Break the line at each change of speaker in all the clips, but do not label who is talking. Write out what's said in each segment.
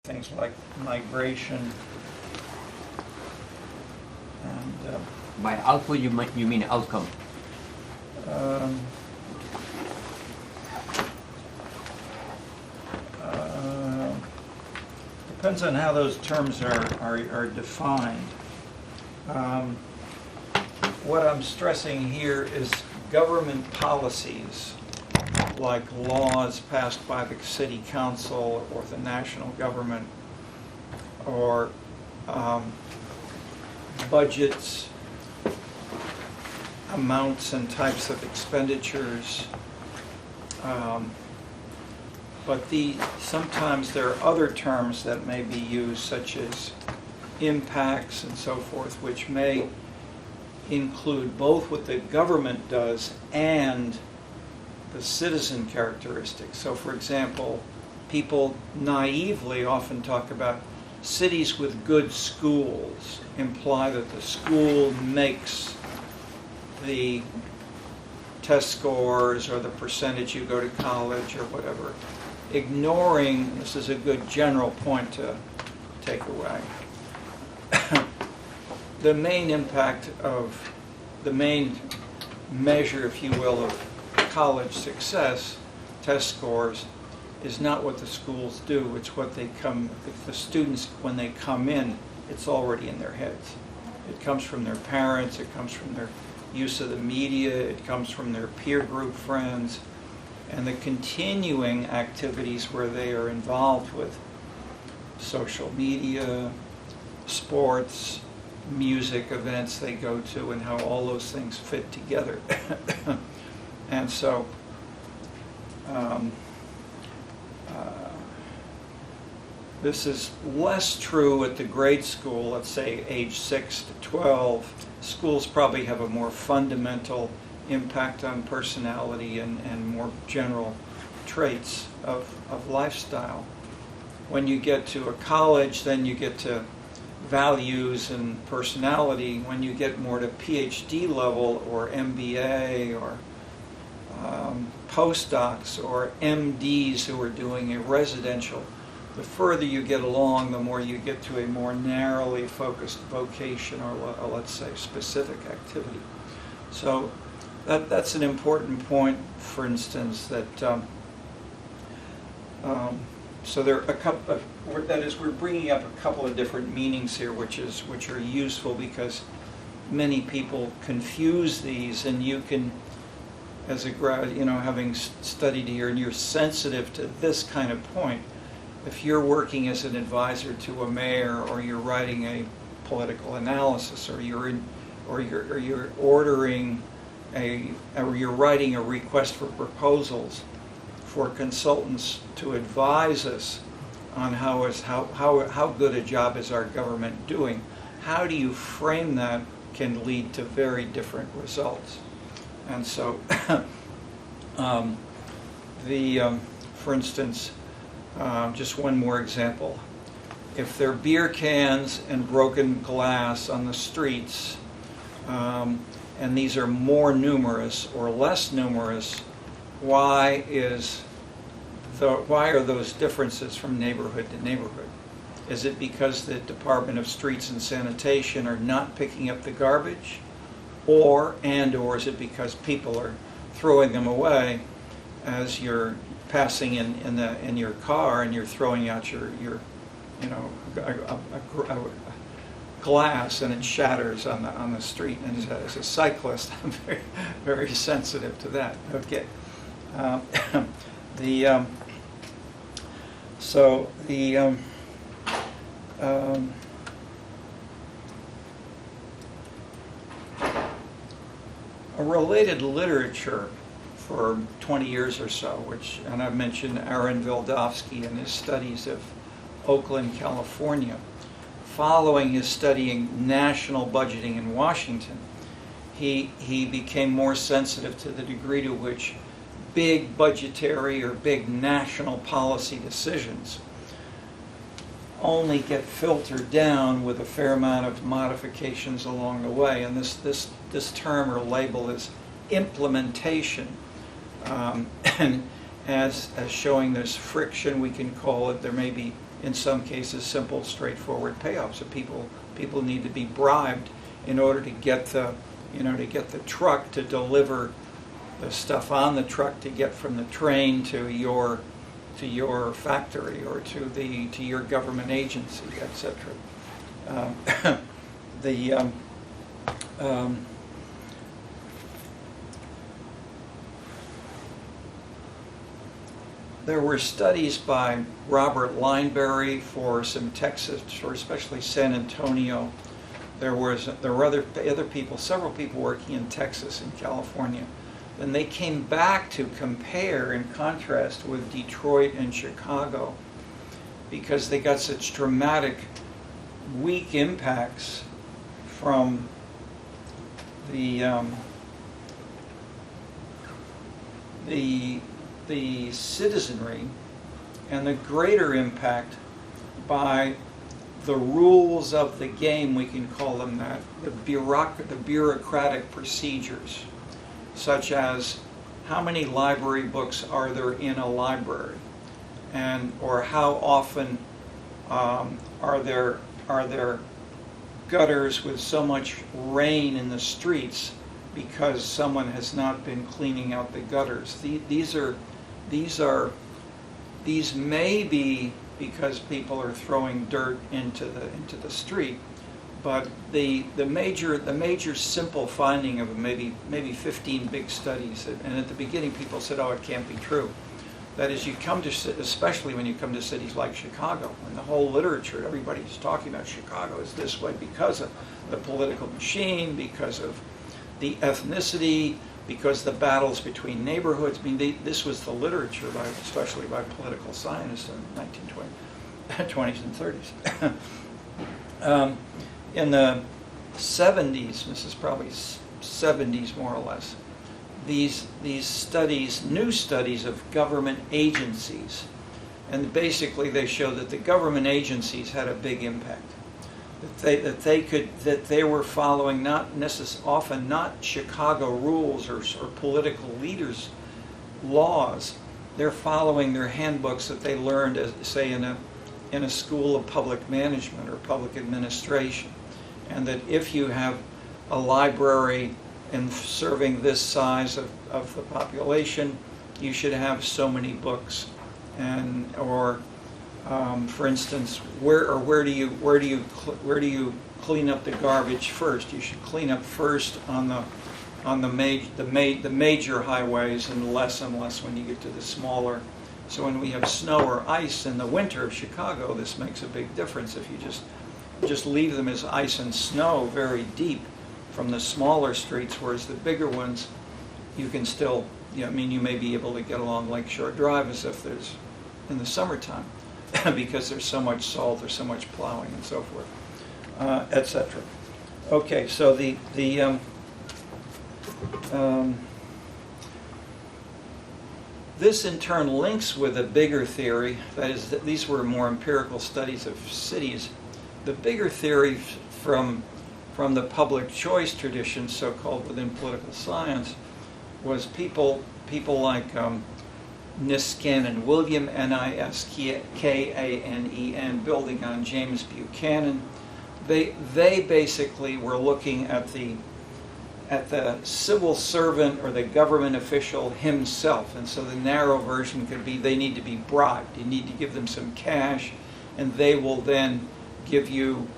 things like migration and
By output, you mean outcome?
um, depends on how those terms are defined. What I'm stressing here is government policies, like laws passed by the city council or the national government, or budgets, amounts and types of expenditures. But sometimes there are other terms that may be used, such as impacts and so forth, which may include both what the government does and the citizen characteristics. So, for example, people naively often talk about cities with good schools, imply that the school makes the test scores or the percentage you go to college or whatever, ignoring, this is a good general point to take away, the main impact of, the main measure, if you will, of college success, test scores, is not what the schools do, it's what they the students, when they come in, it's already in their heads. It comes from their parents, it comes from their use of the media, it comes from their peer group friends, and the continuing activities where they are involved with social media, sports, music events they go to, and how all those things fit together. And so this is less true at the grade school, let's say age 6 to 12. Schools probably have a more fundamental impact on personality and more general traits of lifestyle. When you get to a college, then you get to values and personality. When you get more to PhD level or MBA or postdocs or MDs who are doing a residential, the further you get along, the more you get to a more narrowly focused vocation or let's say specific activity. So that's an important point, for instance, that so there are a couple of, that is, we're bringing up a couple of different meanings here, which are useful because many people confuse these, and you can, as a grad, having studied here, and you're sensitive to this kind of point. If you're working as an advisor to a mayor, or you're writing a political analysis, or you're ordering or you're writing a request for proposals for consultants to advise us on how good a job is our government doing, how do you frame that can lead to very different results. And so, for instance, just one more example. If there are beer cans and broken glass on the streets, and these are more numerous or less numerous, why are those differences from neighborhood to neighborhood? Is it because the Department of Streets and Sanitation are not picking up the garbage, or is it because people are throwing them away as you're passing in your car and you're throwing out your glass and it shatters on the street? And as a cyclist, I'm very, very sensitive to that. Okay, a related literature for 20 years or so, and I've mentioned Aaron Vildovsky and his studies of Oakland, California. Following his studying national budgeting in Washington, he became more sensitive to the degree to which big budgetary or big national policy decisions only get filtered down with a fair amount of modifications along the way. And this term or label is implementation. And as showing this friction, we can call it, there may be in some cases, simple, straightforward payoffs. So people need to be bribed in order to get the truck to deliver the stuff on the truck to get from the train to your factory or to your government agency, etc. There were studies by Robert Lineberry for some Texas, or especially San Antonio. There were other people, several people working in Texas and California. And they came back to compare and contrast with Detroit and Chicago because they got such dramatic, weak impacts from the citizenry, and the greater impact by the rules of the game, we can call them that, the bureaucratic procedures, such as how many library books are there in a library, or how often are there gutters with so much rain in the streets because someone has not been cleaning out the gutters. These may be because people are throwing dirt into the street, but the major simple finding of maybe 15 big studies, and at the beginning people said, oh, it can't be true. That is, especially when you come to cities like Chicago, and the whole literature, everybody's talking about Chicago is this way because of the political machine, because of the ethnicity, because the battles between neighborhoods. I mean, this was the literature, especially by political scientists in the 1920s and 30s. In the 70s, this is probably 70s more or less, these studies, new studies of government agencies, and basically they show that the government agencies had a big impact. That they were following often not Chicago rules or political leaders' laws. They're following their handbooks that they learned, say, in a school of public management or public administration, and that if you have a library and serving this size of the population, you should have so many books, for instance, where do you clean up the garbage first? You should clean up first on the major highways, and less when you get to the smaller. So when we have snow or ice in the winter of Chicago, this makes a big difference. If you just leave them as ice and snow very deep from the smaller streets, whereas the bigger ones, you can still, you may be able to get along Lakeshore Drive as if there's in the summertime, because there's so much salt, there's so much plowing and so forth, etc. Okay, so this in turn links with a bigger theory, that is, that these were more empirical studies of cities. The bigger theory from the public choice tradition, so-called within political science, was people like Niskanen, William Niskanen, building on James Buchanan. They basically were looking at the civil servant or the government official himself, and so the narrow version could be they need to be bribed. You need to give them some cash, and they will then give you,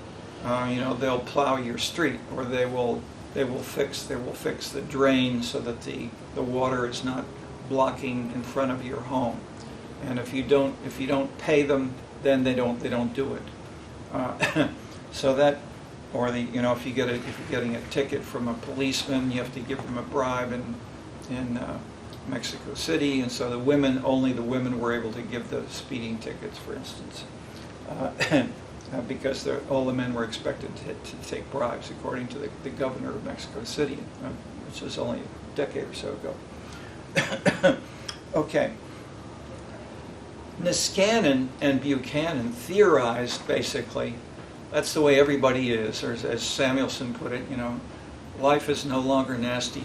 they'll plow your street, or they will fix the drain so that the water is not blocking in front of your home. And if you don't pay them, then they don't do it. So that, or if you're getting a ticket from a policeman, you have to give them a bribe in Mexico City, and so only the women were able to give the speeding tickets, for instance, because all the men were expected to take bribes, according to the governor of Mexico City, which was only a decade or so ago. Okay. Niskanen and Buchanan theorized, basically, that's the way everybody is, or as Samuelson put it, life is no longer nasty,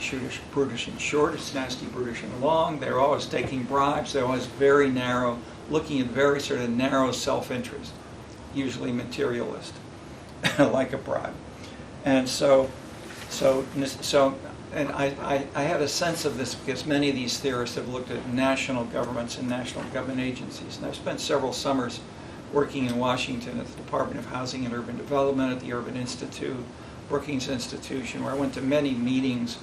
brutish, and short. It's nasty, brutish, and long. They're always taking bribes. They're always very narrow, looking at very sort of narrow self-interest, usually materialist, like a bribe. And and I had a sense of this because many of these theorists have looked at national governments and national government agencies. And I've spent several summers working in Washington at the Department of Housing and Urban Development, at the Urban Institute, Brookings Institution, where I went to many meetings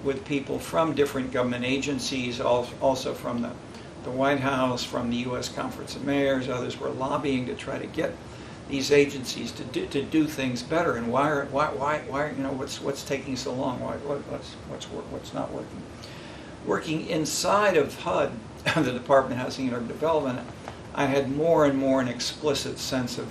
with people from different government agencies, also from the White House, from the U.S. Conference of Mayors. Others were lobbying to try to get these agencies to do things better. And why what's taking so long? What's not working? Working inside of HUD, the Department of Housing and Urban Development, I had more and more an explicit sense of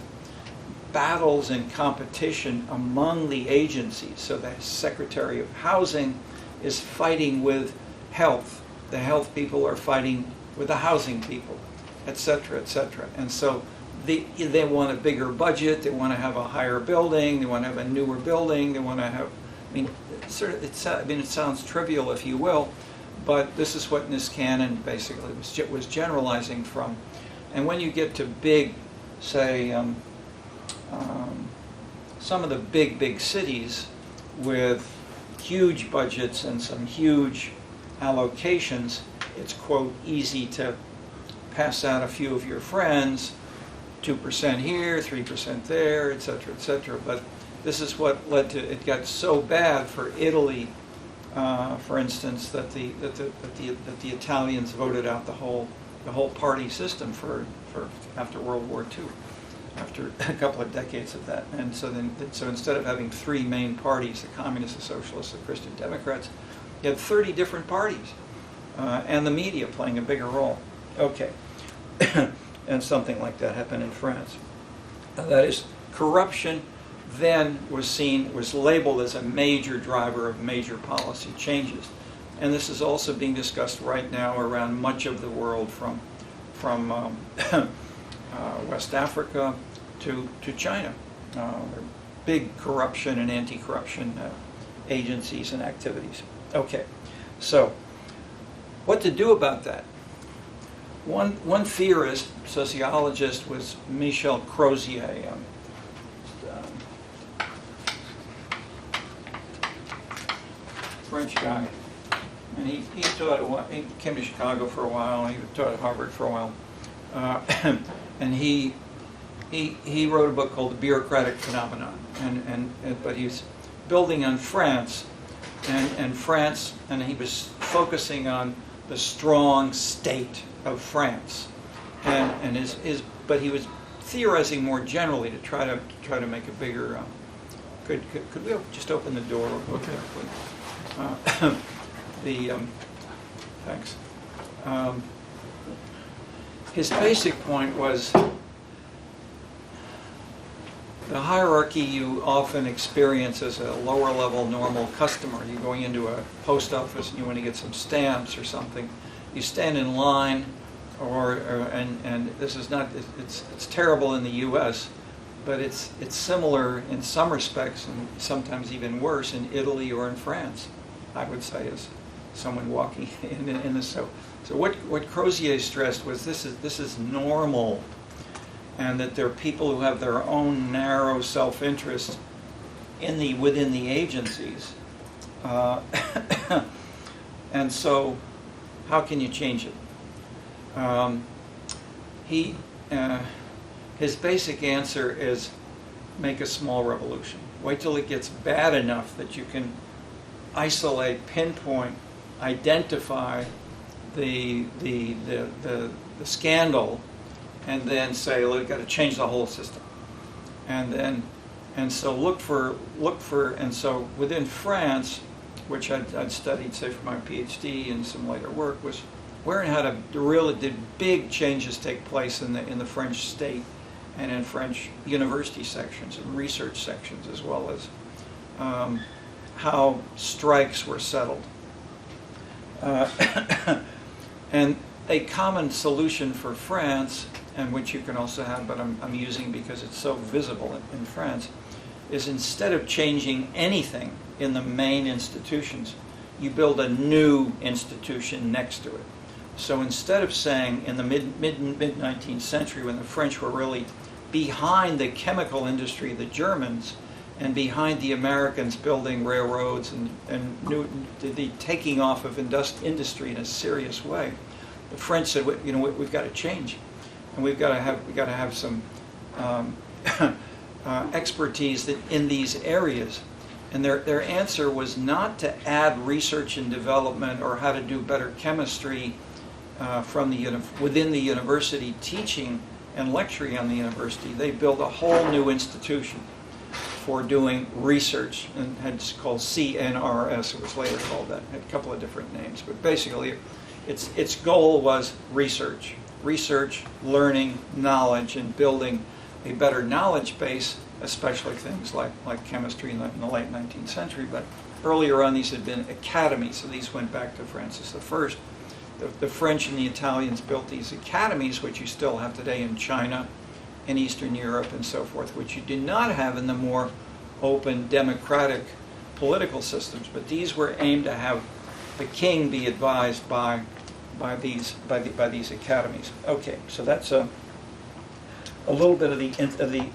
battles and competition among the agencies. So the Secretary of Housing is fighting with health. The health people are fighting with the housing people, et cetera, et cetera. And so they want a bigger budget, they want to have a higher building, they want to have a newer building, they want to have, it sounds trivial if you will, but this is what Niskanen basically was generalizing from. And when you get to big, say, some of the big cities with huge budgets and some huge allocations, it's, quote, easy to pass out a few of your friends, 2% here, 3% there, et cetera, but this is what led to, it got so bad for Italy, for instance, that the Italians voted out the whole party system for after World War II, after a couple of decades of that. And so instead of having three main parties, the Communists, the Socialists, the Christian Democrats, you had 30 different parties, and the media playing a bigger role. Okay. And something like that happened in France. That is, corruption then was labeled as a major driver of major policy changes. And this is also being discussed right now around much of the world, from West Africa to China. There are big corruption and anti-corruption agencies and activities. Okay, so what to do about that? One theorist, sociologist, was Michel Crozier. French guy. And he came to Chicago for a while. He taught at Harvard for a while. And he wrote a book called The Bureaucratic Phenomenon. But he's building on France, and he was focusing on the strong state of France, but he was theorizing more generally to try to make a bigger. Could we just open the door? Okay, please. Thanks. His basic point was the hierarchy you often experience as a lower level normal customer. You're going into a post office and you want to get some stamps or something. You stand in line, and this is not. It's terrible in the U.S., but it's similar in some respects, and sometimes even worse in Italy or in France, I would say, as someone walking in the so what Crozier stressed was this is normal, and that there are people who have their own narrow self-interest within the agencies, and so how can you change it? His basic answer is make a small revolution. Wait till it gets bad enough that you can isolate, pinpoint, identify the scandal, and then say, well, we've got to change the whole system. And so within France, which I'd studied, say, for my PhD and some later work, was where and how did big changes take place in the French state and in French university sections and research sections, as well as how strikes were settled. And a common solution for France, and which you can also have, but I'm using because it's so visible in France, is instead of changing anything in the main institutions, you build a new institution next to it. So instead of saying in the mid-19th century, when the French were really behind the chemical industry, the Germans, and behind the Americans building railroads and the taking off of industry in a serious way, the French said, you know, we've got to change, and we've got to have some expertise in these areas. And their answer was not to add research and development or how to do better chemistry within the university, teaching and lecturing on the university. They built a whole new institution for doing research, and it's called CNRS. It was later called that. It had a couple of different names, but basically its goal was research, learning, knowledge, and building a better knowledge base, especially things like chemistry in the late 19th century. But earlier on, these had been academies, so these went back to Francis I. The French and the Italians built these academies, which you still have today in China, in Eastern Europe, and so forth, which you did not have in the more open, democratic political systems. But these were aimed to have the king be advised by these academies. Okay, so that's a little bit of the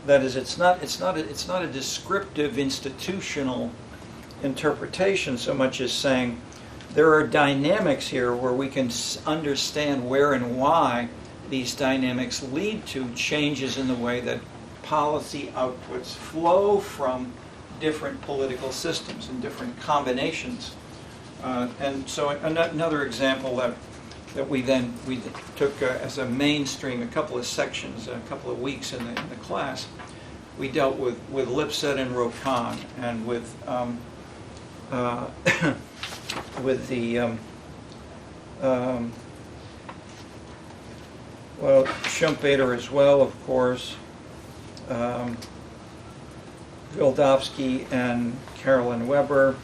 that is, it's not a descriptive institutional interpretation so much as saying there are dynamics here where we can understand where and why these dynamics lead to changes in the way that policy outputs flow from different political systems and different combinations. And so another example that we took as a mainstream, a couple of sections, a couple of weeks in the class, we dealt with Lipset and Rokan, and with the Schumpeter as well, of course, Wildavsky and Carolyn Weber,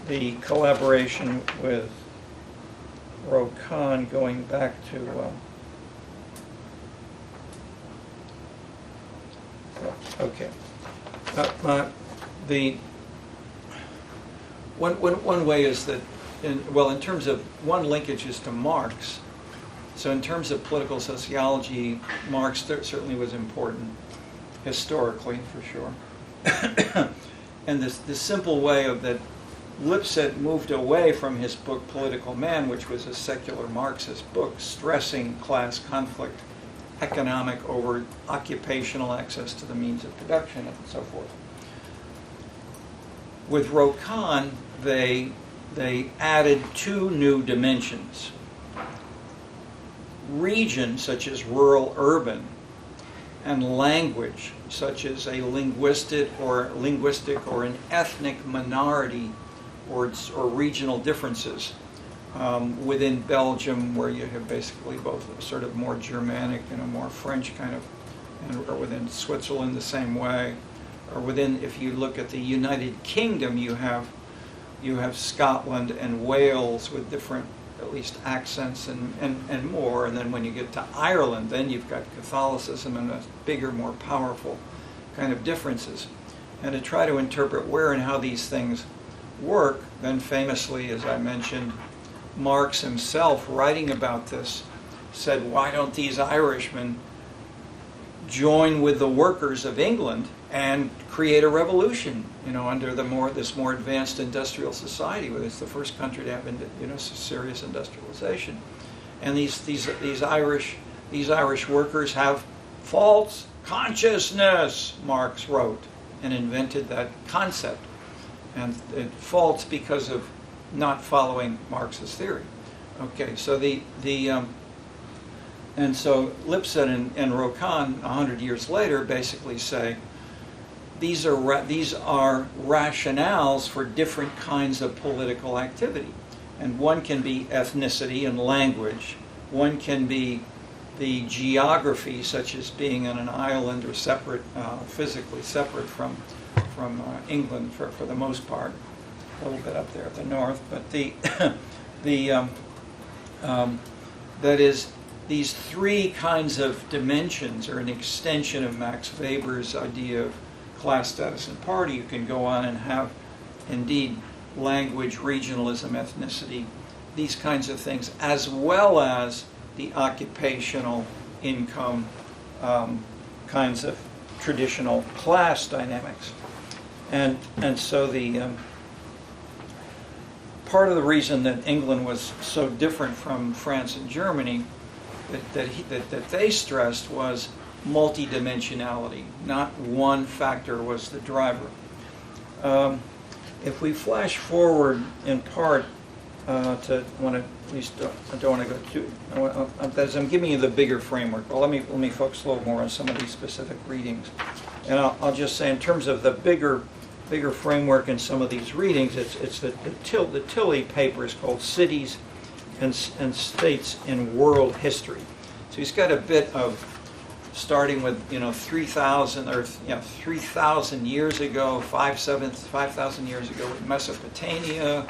the collaboration with Rokan going back to okay. The one way is that in terms of one linkage is to Marx. So in terms of political sociology, Marx certainly was important historically, for sure. And the simple way of that, Lipset moved away from his book Political Man, which was a secular Marxist book stressing class conflict, economic over occupational access to the means of production, and so forth. With Rokan, they added two new dimensions. Region, such as rural-urban, and language, such as a linguistic or an ethnic minority or regional differences. Within Belgium, where you have basically both sort of more Germanic and a more French kind of, or within Switzerland the same way, or within, if you look at the United Kingdom, you have Scotland and Wales with different, at least, accents and more. And then when you get to Ireland, then you've got Catholicism and a bigger, more powerful kind of differences. And to try to interpret where and how these things work, then famously, as I mentioned, Marx himself, writing about this, said, why don't these Irishmen join with the workers of England and create a revolution, under this more advanced industrial society, where it's the first country to have, serious industrialization. And these Irish workers have false consciousness, Marx wrote, and invented that concept. And false because of not following Marx's theory. Okay, so and so Lipset and Rokan 100 years later basically say these are rationales for different kinds of political activity, and one can be ethnicity and language, one can be the geography, such as being on an island or separate, physically separate from England for the most part, a little bit up there at the north, but That is, these three kinds of dimensions are an extension of Max Weber's idea of class, status, and party. You can go on and have, indeed, language, regionalism, ethnicity, these kinds of things, as well as the occupational income kinds of traditional class dynamics. And so the part of the reason that England was so different from France and Germany that they stressed was multidimensionality. Not one factor was the driver. If we flash forward in part to want to, at least I don't want to go too. As I'm giving you the bigger framework, well, let me focus a little more on some of these specific readings, and I'll just say in terms of the bigger framework in some of these readings, it's the Tilley paper is called Cities and States in World History. So he's got a bit of starting with 3,000 or 3,000 years ago, 5,000 years ago with Mesopotamia.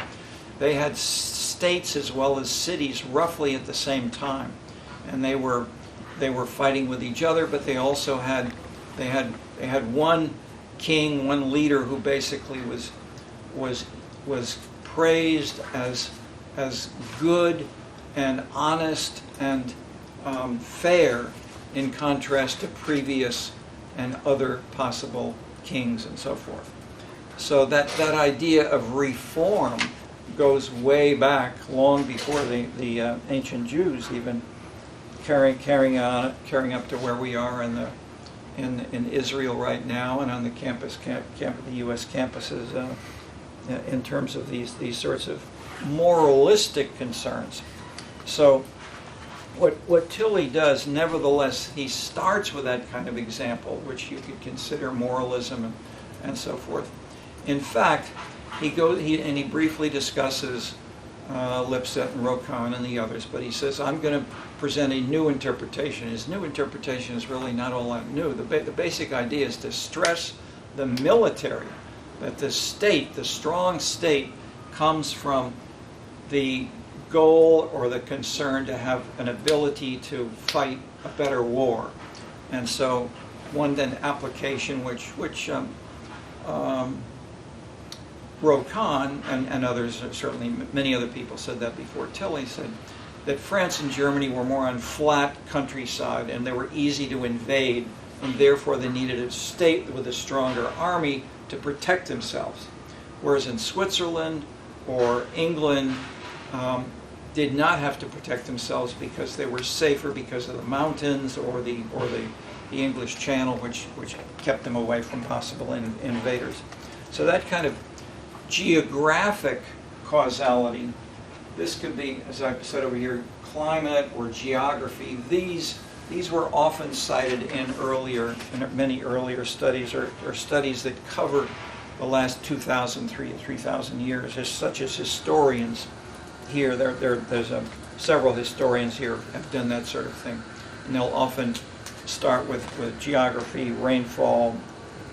They had states as well as cities roughly at the same time, and they were fighting with each other. But they also had one king, one leader who basically was praised as good and honest and fair, in contrast to previous and other possible kings and so forth. So that idea of reform goes way back, long before the ancient Jews even, carrying up to where we are in Israel right now and on the the U.S. campuses in terms of these sorts of moralistic concerns. So what Tilley does, nevertheless, he starts with that kind of example, which you could consider moralism and so forth. In fact, he briefly discusses Lipset and Rokan and the others, but he says, I'm going to present a new interpretation. His new interpretation is really not all that new. The basic idea is to stress the military, that the state, the strong state, comes from the goal or the concern to have an ability to fight a better war. And so one then application which Rokan and others, certainly many other people said that before Tilley, said that France and Germany were more on flat countryside and they were easy to invade, and therefore they needed a state with a stronger army to protect themselves. Whereas in Switzerland or England, did not have to protect themselves because they were safer because of the mountains or the English Channel, which kept them away from possible invaders. So that kind of geographic causality, this could be, as I've said over here, climate or geography. These were often cited in many earlier studies or studies that cover the last 2,000, 3,000 years, such as historians. Here, there's several historians here have done that sort of thing, and they'll often start with geography, rainfall,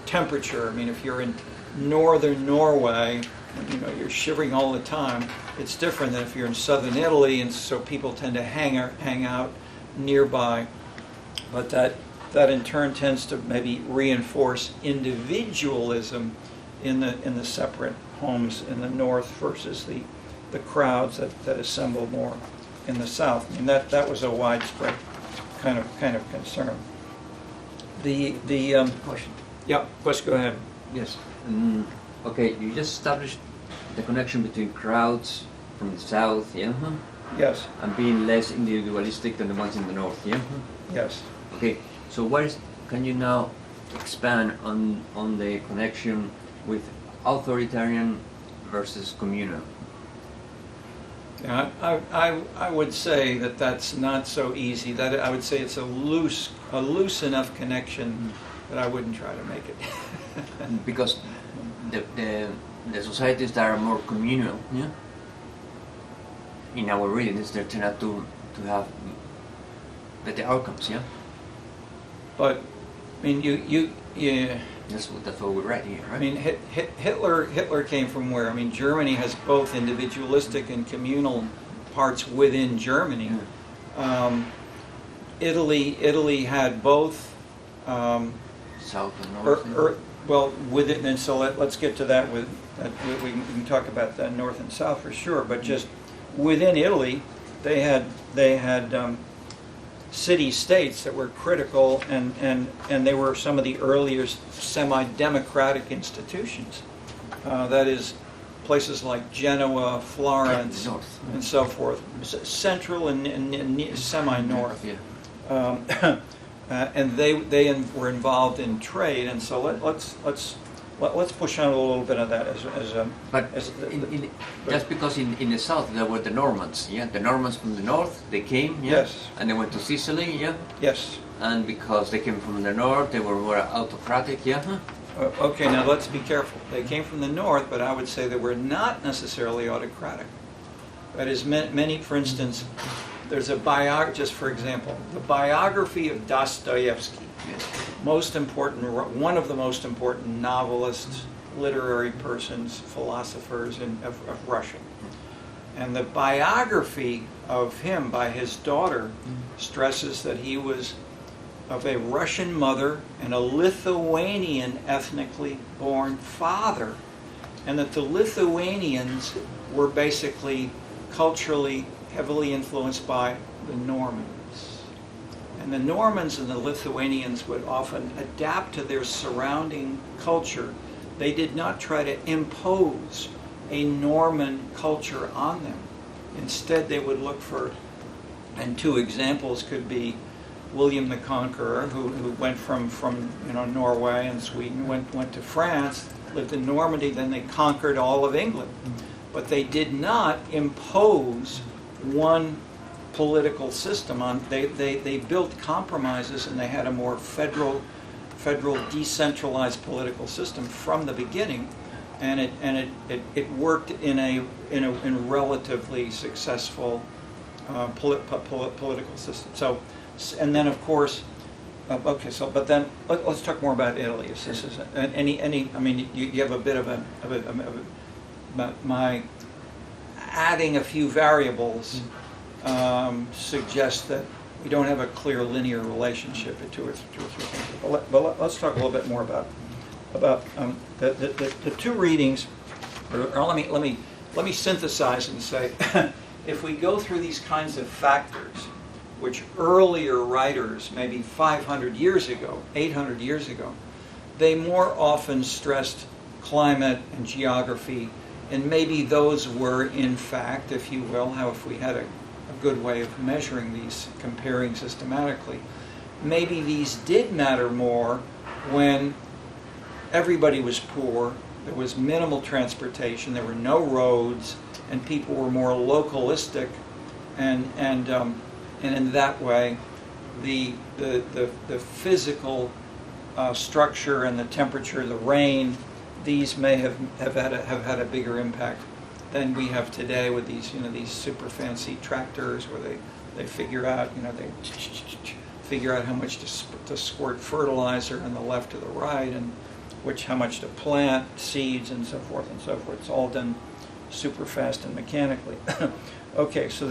temperature. I mean, if you're in northern Norway, you're shivering all the time. It's different than if you're in southern Italy, and so people tend to hang out nearby. But that in turn tends to maybe reinforce individualism in the separate homes in the north versus the crowds that assemble more in the south. I mean, that was a widespread kind of concern. The
Question.
Yeah, let's go ahead.
Yes. Okay, you just established the connection between crowds from the south, yeah?
Yes.
And being less individualistic than the ones in the north, yeah?
Yes.
Okay, so can you now expand on the connection with authoritarian versus communal?
Yeah, I would say that that's not so easy. That I would say it's a loose enough connection that I wouldn't try to make it.
Because the societies that are more communal, yeah, in our readings, they tend to have better outcomes, yeah. But
I mean, you.
That's what we read here, right?
I mean, Hitler came from where? I mean, Germany has both individualistic and communal parts within Germany. Italy had both.
South and north.
Well, with it, and so let's get to that. We can talk about that north and south for sure. But just within Italy, they had city-states that were critical, and they were some of the earliest semi-democratic institutions. That is, places like Genoa, Florence, and so forth, central and semi-north.
Yeah.
And they were involved in trade, and so let's push on a little bit of that
just because in the south there were the Normans, yeah, the Normans from the north, they came, yeah,
yes,
and they went to Sicily, yeah,
yes,
and because they came from the north, they were more autocratic, yeah.
Okay, now let's be careful. They came from the north, but I would say they were not necessarily autocratic. That is, many, for instance, there's a just for example, the biography of Dostoevsky, one of the most important novelists, literary persons, philosophers of Russia. And the biography of him by his daughter stresses that he was of a Russian mother and a Lithuanian ethnically born father, and that the Lithuanians were basically culturally heavily influenced by the Normans. And the Normans and the Lithuanians would often adapt to their surrounding culture. They did not try to impose a Norman culture on them. Instead, they would look for, and two examples could be William the Conqueror, who went from Norway and Sweden, went to France, lived in Normandy, then they conquered all of England. But they did not impose one political system on. They built compromises, and they had a more federal decentralized political system from the beginning, and it worked in a relatively successful political system. So, and then of course, okay. So, but then let's talk more about Italy. If this is any. I mean, you have a bit of my adding a few variables suggests that we don't have a clear linear relationship to two or three things. But let's talk a little bit more about the two readings. Or let me synthesize and say, if we go through these kinds of factors, which earlier writers, maybe 500 years ago, 800 years ago, they more often stressed climate and geography, and maybe those were, in fact, if you will, if we had a good way of measuring these, comparing systematically, maybe these did matter more when everybody was poor, there was minimal transportation, there were no roads, and people were more localistic, and in that way, the physical structure and the temperature, the rain, these may have had a bigger impact than we have today with these these super fancy tractors where they figure out they figure out how much to squirt fertilizer on the left or the right, and how much to plant seeds and so forth and so forth. It's all done super fast and mechanically. Okay, so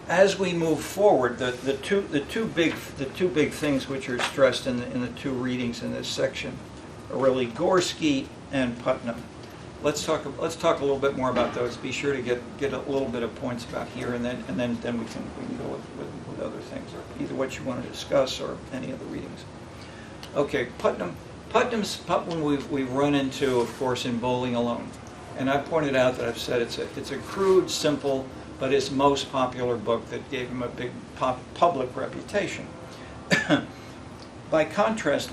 as we move forward, the two big things which are stressed in the two readings in this section are really Gorski and Putnam. Let's talk a little bit more about those. Be sure to get a little bit of points about here, and then we can go with other things, or either what you want to discuss or any of the readings. Okay, Putnam we've run into, of course, in Bowling Alone, and I pointed out that I've said it's a crude, simple, but his most popular book that gave him a big public reputation. By contrast,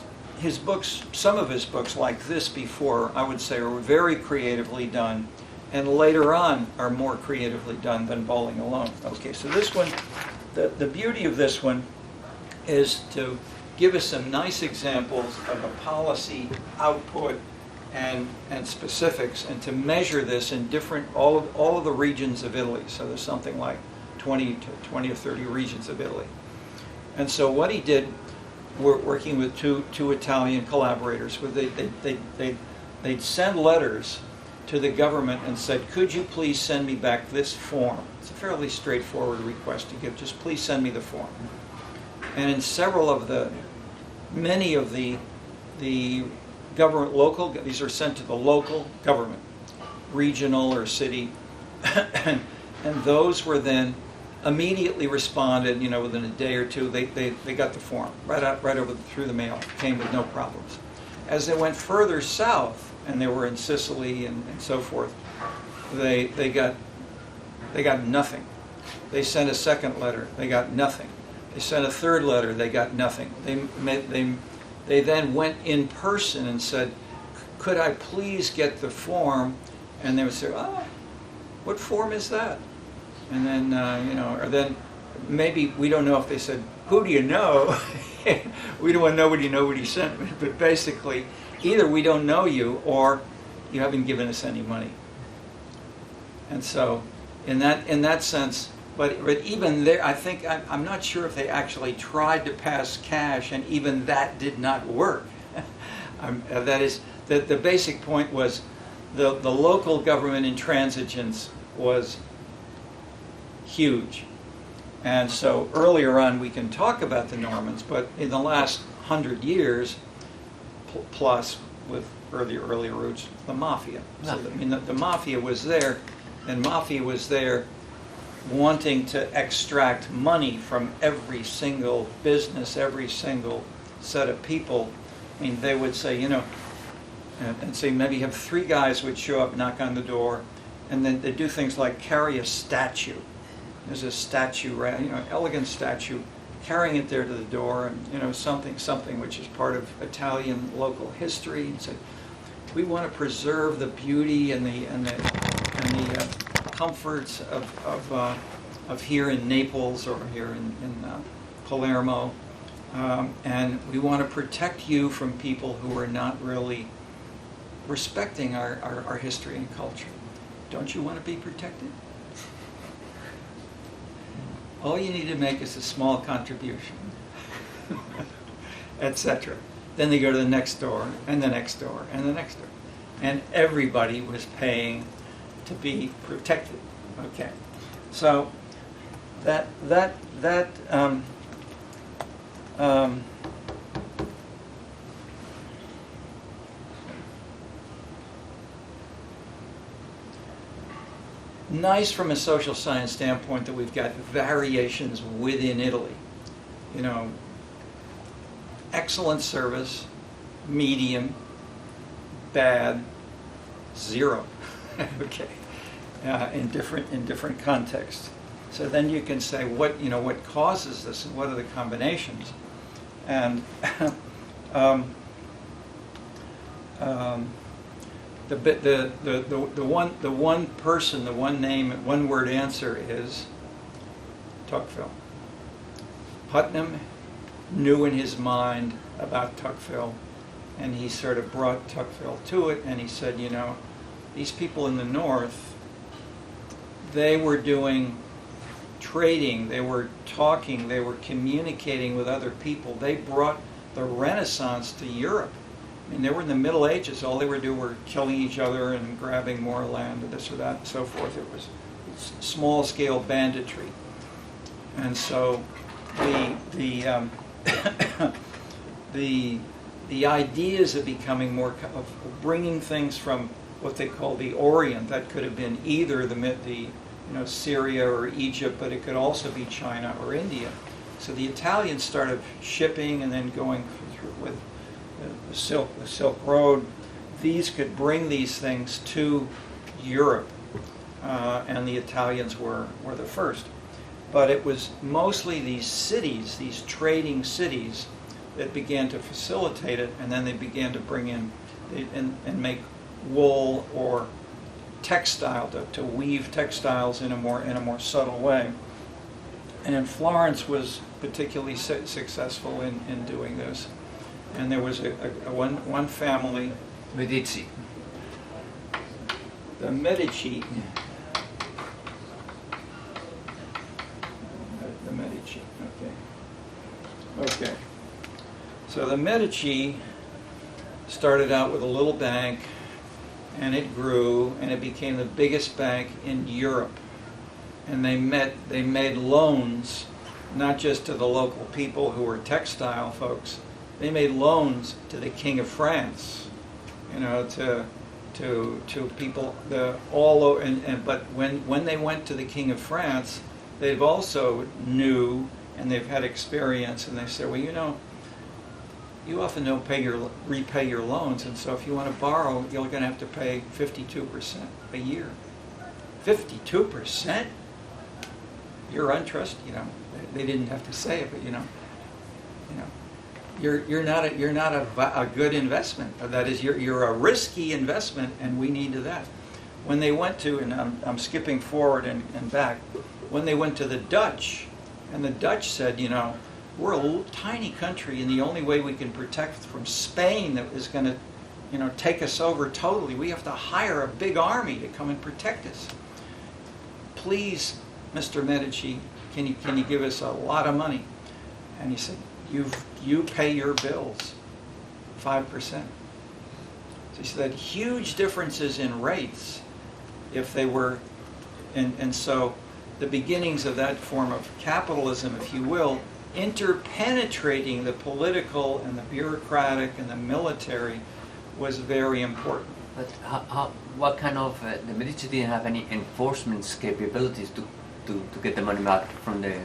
some of his books, like this before, I would say, were very creatively done, and later on are more creatively done than Bowling Alone. Okay, so this one, the beauty of this one is to give us some nice examples of a policy output and specifics, and to measure this in all of the regions of Italy. So there's something like 20 or 30 regions of Italy. And so what he did, we're working with two Italian collaborators, where they'd send letters to the government and said, could you please send me back this form? It's a fairly straightforward request to give, just please send me the form. And in many of the government, these are sent to the local government, regional or city, and those were then immediately responded, within a day or two, they got the form through the mail, came with no problems. As they went further south, and they were in Sicily and so forth, they got nothing. They sent a second letter, they got nothing. They sent a third letter, they got nothing. They then went in person and said, could I please get the form? And they would say, oh, what form is that? And then, or then maybe, we don't know if they said, who do you know? We don't want to know what nobody sent me. But basically, either we don't know you or you haven't given us any money. And so, in that sense, but even there, I think, I'm not sure if they actually tried to pass cash, and even that did not work. That is, the basic point was the local government intransigence was huge. And so earlier on we can talk about the Normans, but in the last 100 years plus, with earlier roots, the mafia. So the mafia was there, and mafia was there wanting to extract money from every single business, every single set of people. I mean, they would say, and say maybe have 3 guys would show up, knock on the door, and then they do things like carry a statue. There's a statue, elegant statue, carrying it there to the door, and something which is part of Italian local history, and say, we want to preserve the beauty and the comforts of here in Naples or here in Palermo, and we want to protect you from people who are not really respecting our history and culture. Don't you want to be protected? All you need to make is a small contribution, etc. Then they go to the next door, and the next door, and the next door. And everybody was paying to be protected. Okay. So nice from a social science standpoint that we've got variations within Italy. Excellent service, medium, bad, 0. Okay, in different contexts. So then you can say what causes this and what are the combinations, and the one person, the one name, one word answer is Tocqueville. Putnam knew in his mind about Tocqueville, and he sort of brought Tocqueville to it, and he said, these people in the north, they were doing trading, they were talking, they were communicating with other people. They brought the Renaissance to Europe. I mean, they were in the Middle Ages. All they were doing were killing each other and grabbing more land and this or that and so forth. It was small-scale banditry. And so the ideas of becoming more, of bringing things from what they call the Orient, that could have been either the Syria or Egypt, but it could also be China or India. So the Italians started shipping and then going through with the Silk Road. These could bring these things to Europe, and the Italians were the first. But it was mostly these cities, these trading cities, that began to facilitate it, and then they began to bring in and make wool or textile, to weave textiles in a more subtle way. And Florence was particularly successful in doing this. And there was one family,
Medici.
the Medici. The Medici. Okay. So the Medici started out with a little bank, and it grew, and it became the biggest bank in Europe. And they made loans, not just to the local people who were textile folks. They made loans to the King of France, you know, to people all over. But when they went to the King of France, they've also knew and they've had experience, and they said, well, you know, you often don't repay your loans, and so if you want to borrow, you're going to have to pay 52% a year. 52%? You're untrust. You know, they didn't have to say it, but you know, you're not a good investment. That is, you're a risky investment, and we need that. When they went to, and I'm skipping forward and back, when they went to the Dutch, and the Dutch said, you know, we're a little tiny country, and the only way we can protect from Spain that is going to, you know, take us over totally, we have to hire a big army to come and protect us. Please, Mr. Medici, can you give us a lot of money? And he said, you pay your bills, 5%. So he said huge differences in rates if they were, and so the beginnings of that form of capitalism, if you will, interpenetrating the political and the bureaucratic and the military was very important.
But what kind of, the Medici didn't have any enforcement capabilities to get the money back from the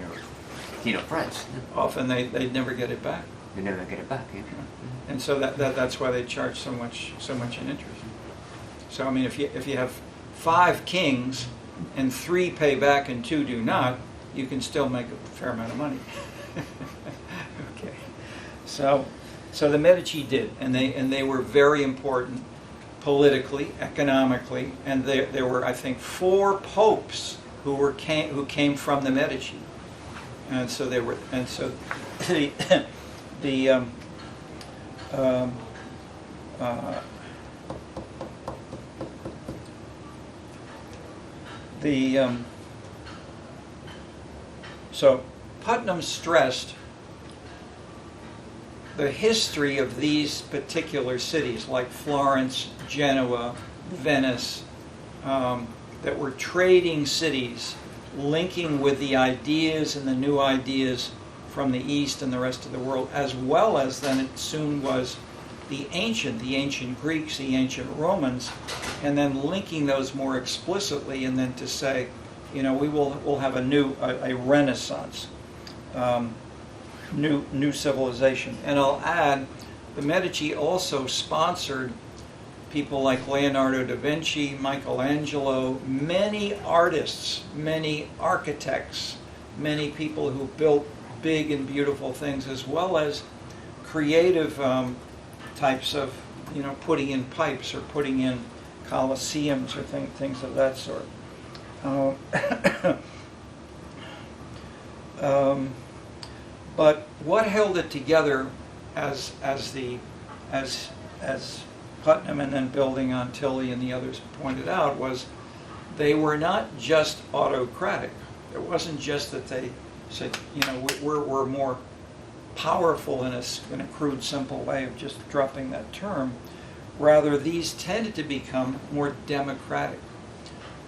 King of France?
Often they'd never get it back.
You never get it back, yeah.
And so that's why they charge so much in interest. So I mean, if you have 5 kings and 3 pay back and 2 do not, you can still make a fair amount of money. Okay, so the Medici did, and they were very important politically, economically, and there were, I think, 4 popes who came from the Medici, and so they were, and so so Putnam stressed the history of these particular cities, like Florence, Genoa, Venice, that were trading cities, linking with the ideas and the new ideas from the East and the rest of the world, as well as then it soon was the ancient Greeks, the ancient Romans, and then linking those more explicitly, and then to say, you know, we'll have a Renaissance, new civilization. And I'll add, the Medici also sponsored people like Leonardo da Vinci, Michelangelo, many artists, many architects, many people who built big and beautiful things, as well as creative types of, you know, putting in pipes or putting in colosseums or things of that sort. But what held it together, as Putnam and then building on Tilly and the others pointed out, was they were not just autocratic. It wasn't just that they said, you know, we're more powerful in a crude, simple way of just dropping that term. Rather, these tended to become more democratic.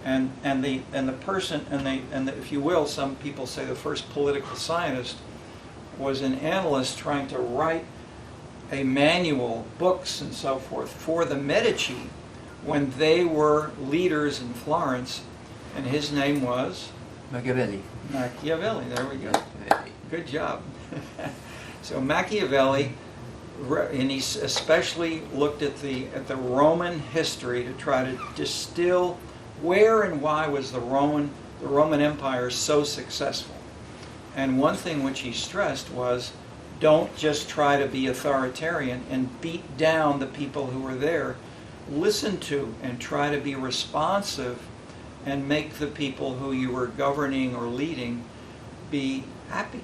And the person, if you will, some people say the first political scientist was an analyst trying to write a manual, books and so forth, for the Medici when they were leaders in Florence, and his name was?
Machiavelli.
Machiavelli, there we go. Good job. So Machiavelli, and he especially looked at the Roman history to try to distill where and why was the Roman Empire so successful. And one thing which he stressed was, don't just try to be authoritarian and beat down the people who are there. Listen to and try to be responsive and make the people who you are governing or leading be happy.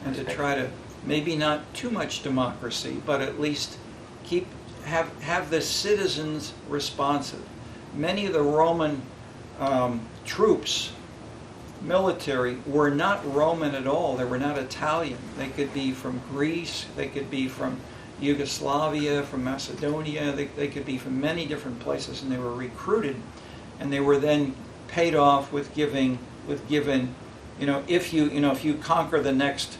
And to try to, maybe not too much democracy, but at least have the citizens responsive. Many of the Roman troops, military, were not Roman at all. They were not Italian. They could be from Greece. They could be from, Yugoslavia, from Macedonia. They could be from many different places, and they were recruited, and they were then paid off with given, if you conquer the next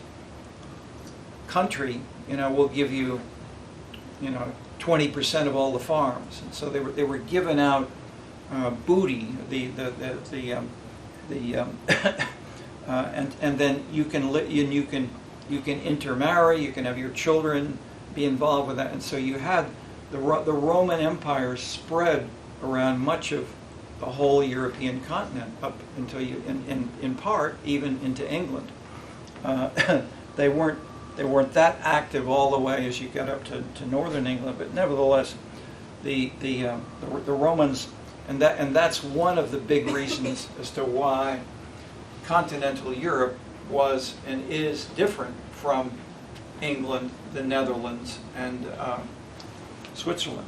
country, we'll give you, 20% of all the farms. And so they were given out booty, and then you can intermarry, you can have your children be involved with that, and so you had the Roman Empire spread around much of the whole European continent up until in part even into England. They weren't that active all the way as you got up to northern England, but nevertheless, the Romans, and that's one of the big reasons as to why continental Europe was and is different from England, the Netherlands, and Switzerland,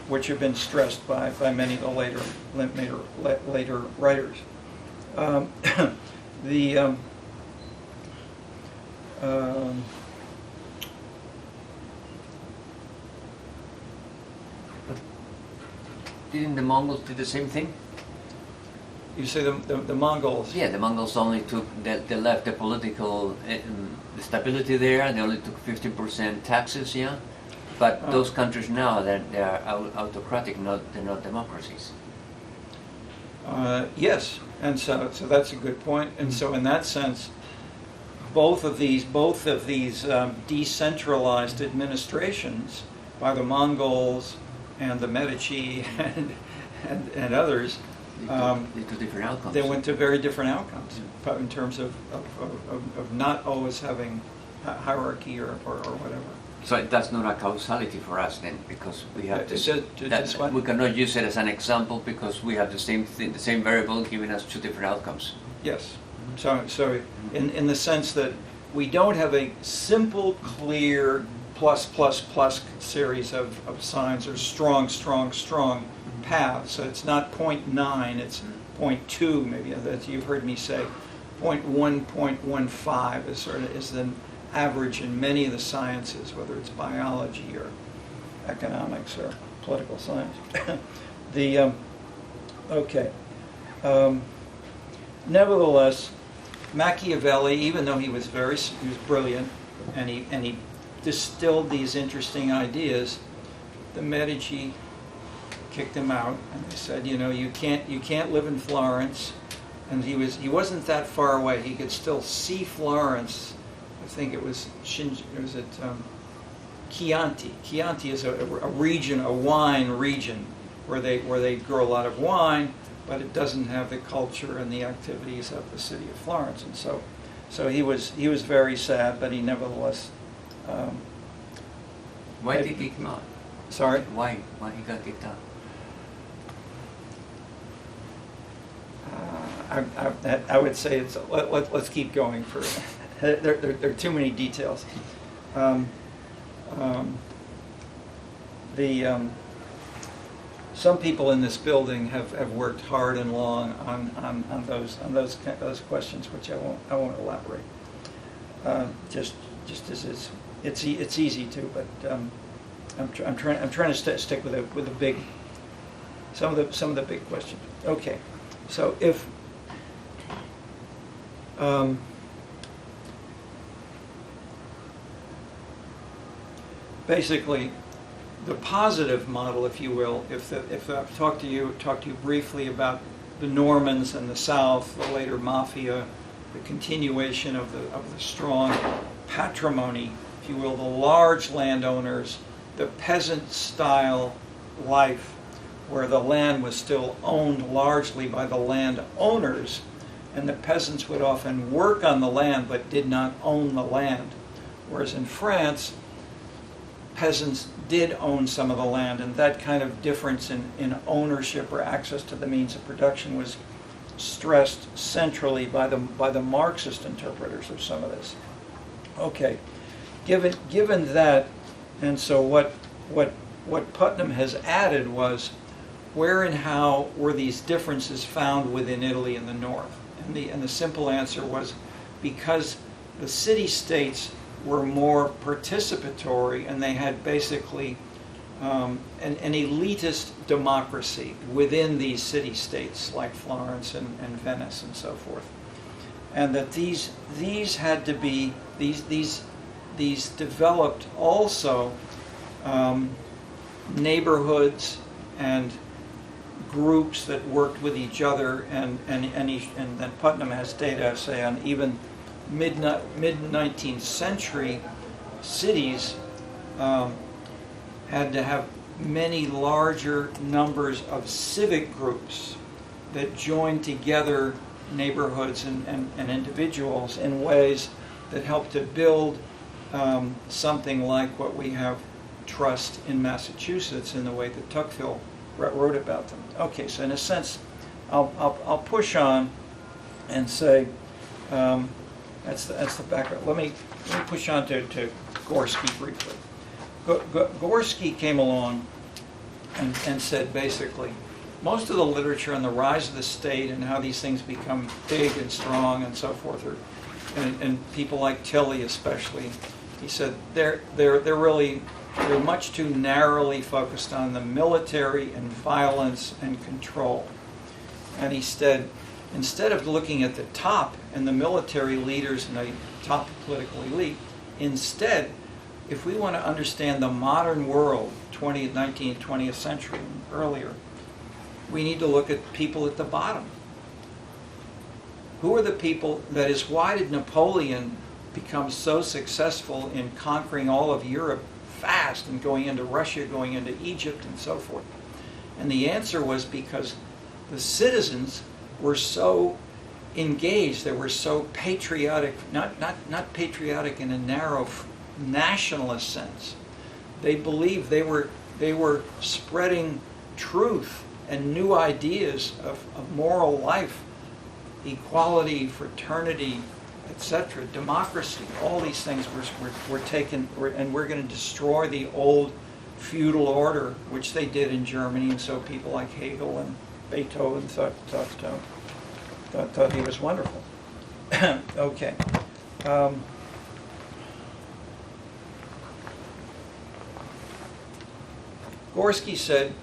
which have been stressed by many of the later writers.
Didn't the Mongols do the same thing?
You say the Mongols?
Yeah, the Mongols only took, they left the political stability there. They only took 15% taxes, yeah. But those countries now, they are autocratic, they're not democracies.
Yes, and so that's a good point. And so in that sense, both of these decentralized administrations by the Mongols and the Medici and others,
they took different outcomes.
They went to very different outcomes in terms of not always having hierarchy or whatever.
So that's not a causality for us then, because we have
we
cannot use it as an example because we have the same thing, the same variable giving us two different outcomes.
Yes. So in the sense that we don't have a simple, clear plus series of signs or strong paths. So it's not 0.9, it's 0.2 maybe, that you've heard me say. 0.1, 0.15 is the average in many of the sciences, whether it's biology or economics or political science. Nevertheless, Machiavelli, even though he was brilliant, and he distilled these interesting ideas, the Medici kicked him out, and they said, you can't live in Florence, and he wasn't that far away. He could still see Florence. I think it was Chianti. Chianti is a region, a wine region, where they grow a lot of wine, but it doesn't have the culture and the activities of the city of Florence. And so he was very sad, but he nevertheless.
Why did he kick him out?
Sorry?
Why he got kicked out?
I would say let's keep going for. There are too many details. Some people in this building have worked hard and long on those questions, which I won't elaborate. Just as it's easy to, but I'm trying to stick with the big some of the big questions. Okay, so if basically, the positive model, if you will, if I've talked to you briefly about the Normans and the South, the later mafia, the continuation of the strong patrimony, if you will, the large landowners, the peasant-style life, where the land was still owned largely by the landowners, and the peasants would often work on the land but did not own the land. Whereas in France, peasants did own some of the land, and that kind of difference in ownership or access to the means of production was stressed centrally by the Marxist interpreters of some of this. Okay, given that, and so what Putnam has added was where and how were these differences found within Italy in the north? And the simple answer was because the city-states were more participatory, and they had basically an elitist democracy within these city-states like Florence and Venice and so forth. And that these had to be, these developed also neighborhoods and groups that worked with each other, and then Putnam has data, say, on even mid-19th century cities had to have many larger numbers of civic groups that joined together neighborhoods and individuals in ways that helped to build something like what we have trust in Massachusetts in the way that Tocqueville wrote about them. Okay, so in a sense, I'll push on and say that's the background. Let me push on to Gorski briefly. Gorski came along and said basically, most of the literature on the rise of the state and how these things become big and strong and so forth, and people like Tilly especially, he said they're much too narrowly focused on the military and violence and control. And he said, instead of looking at the top and the military leaders and the top political elite, instead, if we want to understand the modern world, 20th, 19th, 20th century and earlier, we need to look at people at the bottom. Who are the people, that is, why did Napoleon become so successful in conquering all of Europe fast and going into Russia, going into Egypt and so forth? And the answer was because the citizens were so engaged, they were so patriotic, not patriotic in a narrow nationalist sense. They believed they were spreading truth and new ideas of moral life, equality, fraternity, etc., democracy. All these things were taken, and we're going to destroy the old feudal order, which they did in Germany, and so people like Hegel and Beethoven thought he was wonderful. Okay. Gorski said,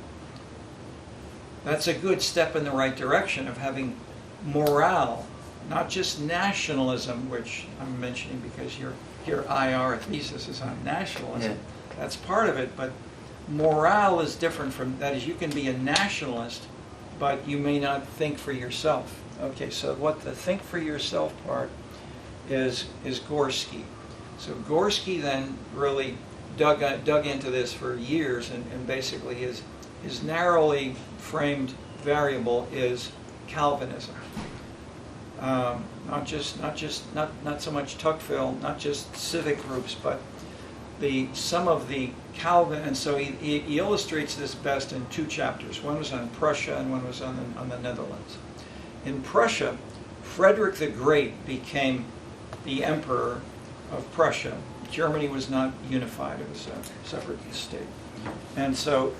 that's a good step in the right direction of having morale, not just nationalism, which I'm mentioning because your IR thesis is on nationalism. Yeah. That's part of it, but morale is different from, that is, you can be a nationalist, but you may not think for yourself. Okay, so what the think for yourself part is Gorski. So Gorski then really dug into this for years, and basically his narrowly framed variable is Calvinism. Not so much Tocqueville, not just civic groups, but some of the Calvin, and so he illustrates this best in two chapters. One was on Prussia and one was on the Netherlands. In Prussia, Frederick the Great became the emperor of Prussia. Germany was not unified, it was a separate state. And so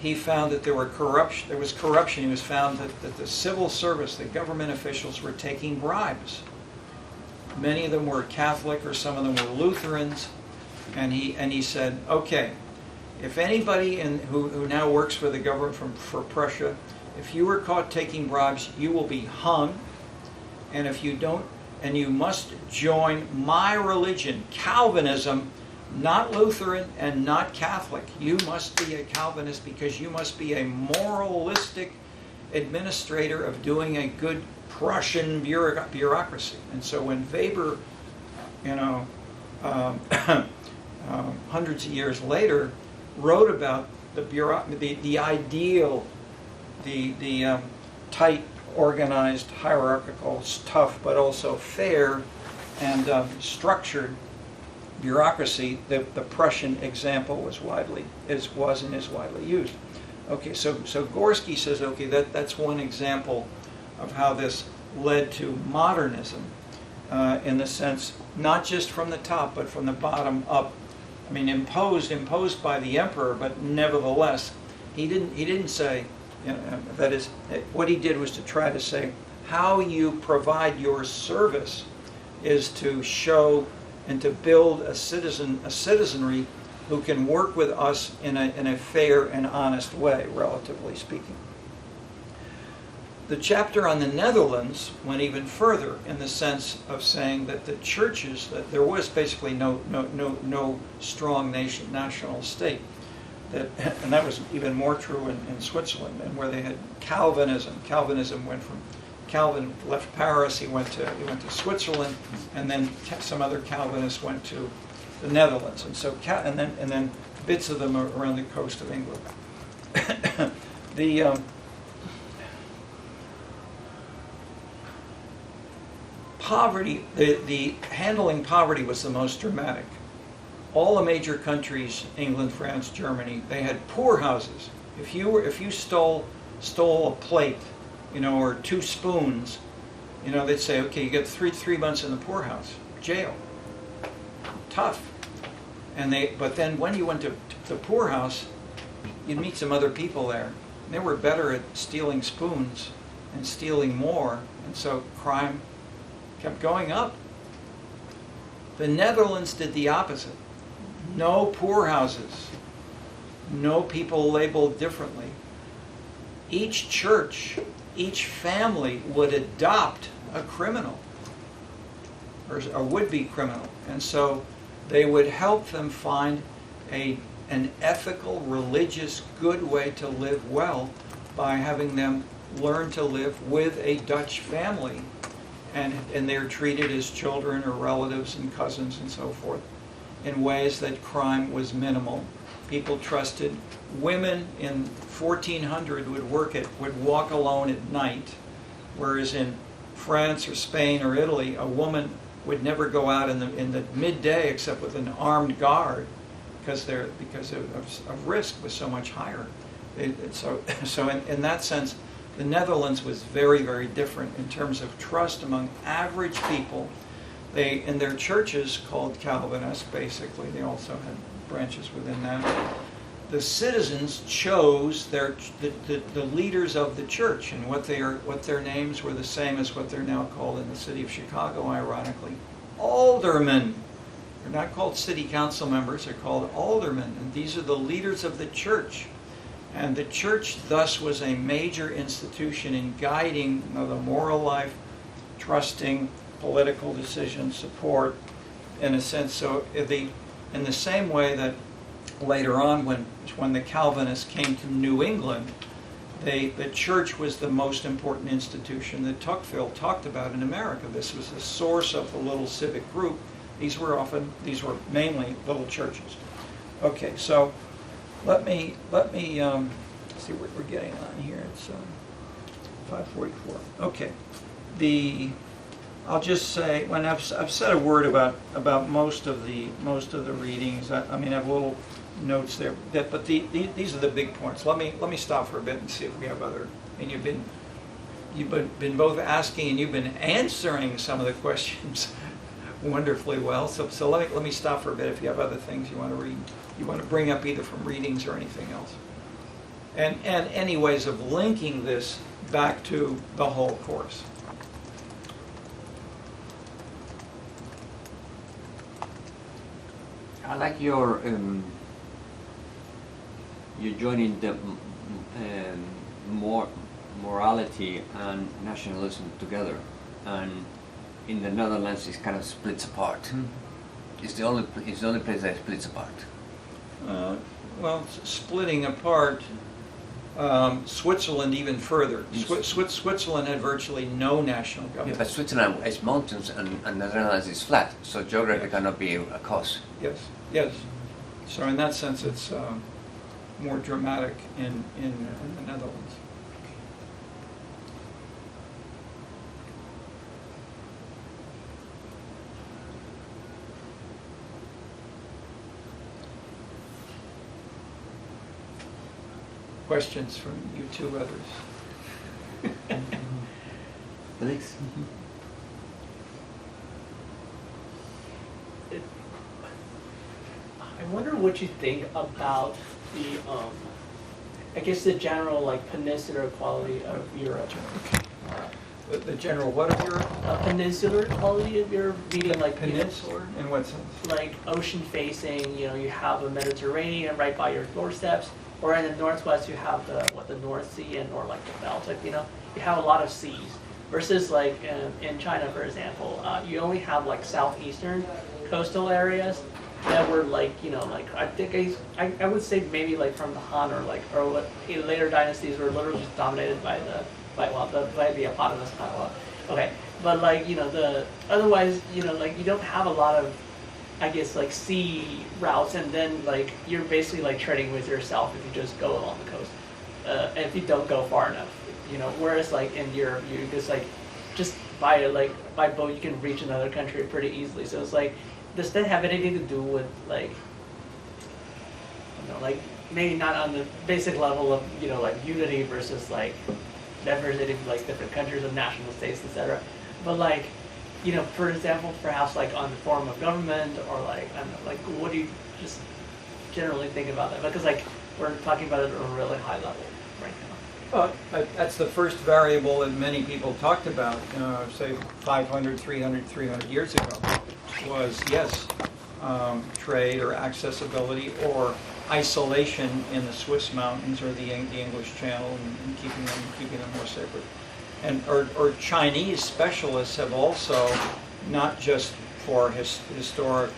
he found that there was corruption. He was found that the civil service, the government officials, were taking bribes. Many of them were Catholic, or some of them were Lutherans. And he said, okay, if anybody who now works for the government for Prussia, if you were caught taking bribes, you will be hung. And if you don't, and you must join my religion, Calvinism, not Lutheran and not Catholic. You must be a Calvinist because you must be a moralistic administrator of doing a good Prussian bureaucracy. And so when Weber, hundreds of years later, wrote about the ideal, the tight, organized, hierarchical, tough, but also fair and structured bureaucracy, the Prussian example was widely used. Okay, so Gorski says, okay, that's one example of how this led to modernism, in the sense not just from the top but from the bottom up. I mean, imposed by the emperor, but nevertheless, he didn't say. That is, what he did was to try to say how you provide your service is to show and to build a citizenry who can work with us in a fair and honest way, relatively speaking. The chapter on the Netherlands went even further in the sense of saying that the churches, that there was basically no strong national state. And that was even more true in Switzerland, and where they had Calvinism. Calvinism went from Calvin left Paris, he went to Switzerland, and then some other Calvinists went to the Netherlands, and so and then bits of them are around the coast of England. Poverty, the handling poverty was the most dramatic. All the major countries, England, France, Germany, they had poorhouses. If you stole a plate, or 2 spoons, they'd say, okay, you get three months in the poorhouse, jail. Tough. But then when you went to the poorhouse, you'd meet some other people there. And they were better at stealing spoons and stealing more, and so crime kept going up. The Netherlands did the opposite. No poorhouses. No people labeled differently. Each church, each family would adopt a criminal, or a would-be criminal. And so they would help them find an ethical, religious, good way to live well by having them learn to live with a Dutch family. And they're treated as children or relatives and cousins and so forth in ways that crime was minimal. People trusted. Women in 1400 would walk alone at night, whereas in France or Spain or Italy, a woman would never go out in the midday except with an armed guard, because of risk was so much higher. So in that sense, the Netherlands was very, very different in terms of trust among average people. They, in their churches called Calvinists, basically, they also had branches within that. The citizens chose the leaders of the church, and what their names were the same as what they're now called in the city of Chicago, ironically. Aldermen. They're not called city council members, they're called aldermen, and these are the leaders of the church. And the church thus was a major institution in guiding the moral life, trusting, political decisions, support, in a sense. So in the same way that later on, when the Calvinists came to New England, the church was the most important institution that Tocqueville talked about in America. This was the source of the little civic group. These were mainly little churches. Okay, so let me see what we're getting on here. It's 5:44. Okay, I'll just say, when I've said a word about most of the readings. I have little notes there, but these are the big points. Let me stop for a bit and see if we have other. And you've been both asking and you've been answering some of the questions wonderfully well. So let me stop for a bit if you have other things you want to read. You want to bring up either from readings or anything else. And any ways of linking this back to the whole course.
I like your joining the morality and nationalism together, and in the Netherlands it kind of splits apart. Mm-hmm. It's the only place that splits apart.
Splitting apart. Switzerland even further. Switzerland had virtually no national government.
Yeah, but Switzerland is mountains and the Netherlands is flat, so geography cannot be a cause.
Yes. So in that sense, it's more dramatic in the Netherlands. Questions from you two others?
Thanks.
I wonder what you think about the general peninsular quality of Europe.
The general what of Europe?
Peninsular quality of your meaning, like
Peninsular? In what sense?
like ocean facing. You have a Mediterranean right by your doorsteps, or in the northwest you have the North Sea or like the Baltic. You have a lot of seas. Versus like in China, for example, you only have like southeastern coastal areas that were like I think I would say maybe like from the Han or what in later dynasties were literally just dominated by the eponymous Taiwan. Okay, but like the otherwise like you don't have a lot of I guess like sea routes, and then like you're basically like trading with yourself if you just go along the coast, and if you don't go far enough. Whereas like in Europe, you just by boat you can reach another country pretty easily. So it's like, does that have anything to do with like, like maybe not on the basic level of like unity versus like diversity of like different countries and national states, etc. But like, for example, perhaps like on the form of government or like I don't know, like what do you just generally think about that? Because like we're talking about it on a really high level right now.
Well, that's the first variable that many people talked about, say 500, 300 years ago, was yes, trade or accessibility or isolation in the Swiss mountains or the English Channel and keeping them more sacred. And or Chinese specialists have also, not just for historic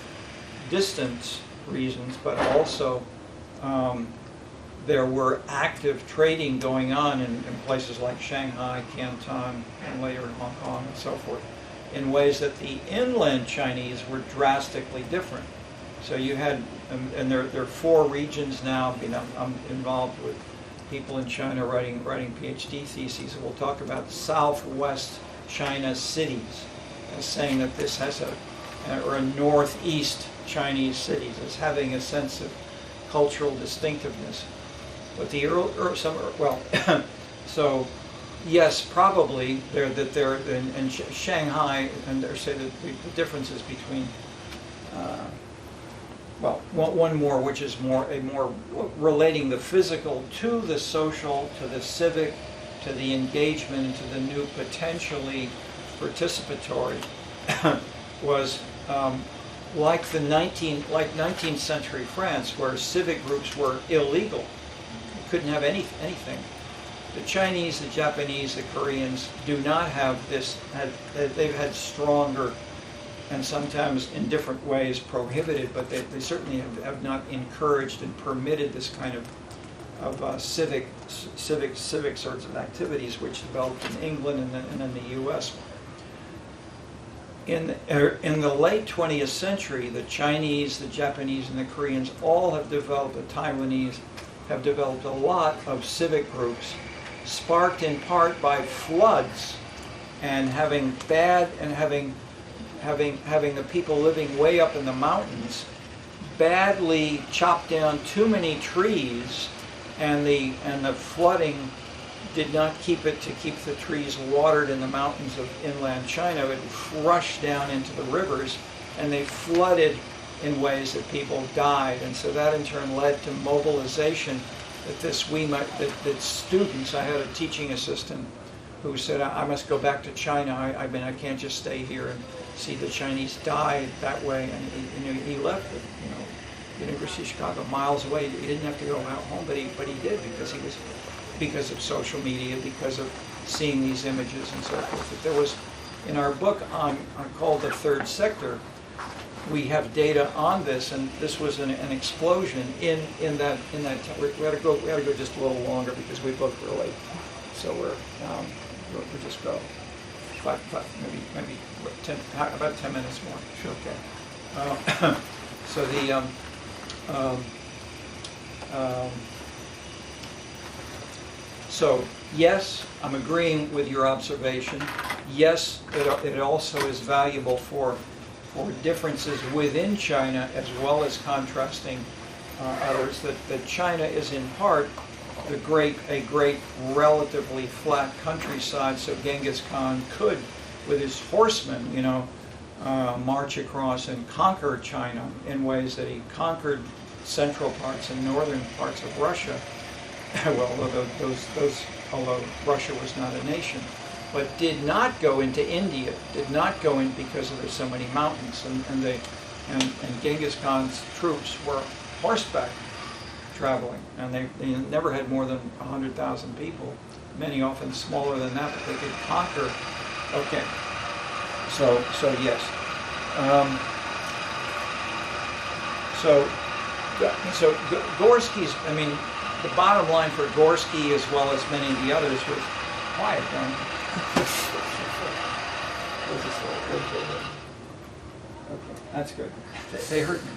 distance reasons, but also there were active trading going on in places like Shanghai, Canton, and later in Hong Kong and so forth, in ways that the inland Chinese were drastically different. So you had, and there are 4 regions now. I'm involved with people in China writing PhD theses, and we'll talk about Southwest China cities as saying that this has or Northeast Chinese cities as having a sense of cultural distinctiveness. But so yes, probably they're in Shanghai, and they say that the differences between one more, which is more relating the physical to the social, to the civic, to the engagement, and to the new potentially participatory, was like 19th century France, where civic groups were illegal. You couldn't have anything. The Chinese, the Japanese, the Koreans do not have this. They've had stronger, and sometimes in different ways prohibited, but they certainly have not encouraged and permitted this kind of civic sorts of activities, which developed in England and in the U.S. In the late 20th century, the Chinese, the Japanese, and the Koreans all have developed, the Taiwanese have developed a lot of civic groups, sparked in part by floods and having the people living way up in the mountains badly chopped down too many trees, and the flooding did not keep the trees watered in the mountains of inland China. It rushed down into the rivers, and they flooded in ways that people died. And so that in turn led to mobilization that students, I had a teaching assistant who said, I must go back to China. I can't just stay here and see the Chinese die that way. And he left the University of Chicago, miles away. He didn't have to go out home, but he did because of social media, because of seeing these images and so forth. But there was, in our book called The Third Sector, we have data on this, and this was an explosion in that. We had to go just a little longer because we booked real late. So we'll just go maybe 10, about 10 minutes more. Sure. Okay. So so yes, I'm agreeing with your observation. Yes, it also is valuable for differences within China as well as contrasting others. That China is in part a great relatively flat countryside. So Genghis Khan could, with his horsemen, march across and conquer China in ways that he conquered central parts and northern parts of Russia. Well, although Russia was not a nation. but did not go into India, did not go in because there's so many mountains, and Genghis Khan's troops were horseback traveling, and they never had more than 100,000 people, many often smaller than that, but they could conquer. Okay, so yes. So Gorsky's, I mean, the bottom line for Gorsky, as well as many of the others, was quiet down. Okay, that's good. They hurt me.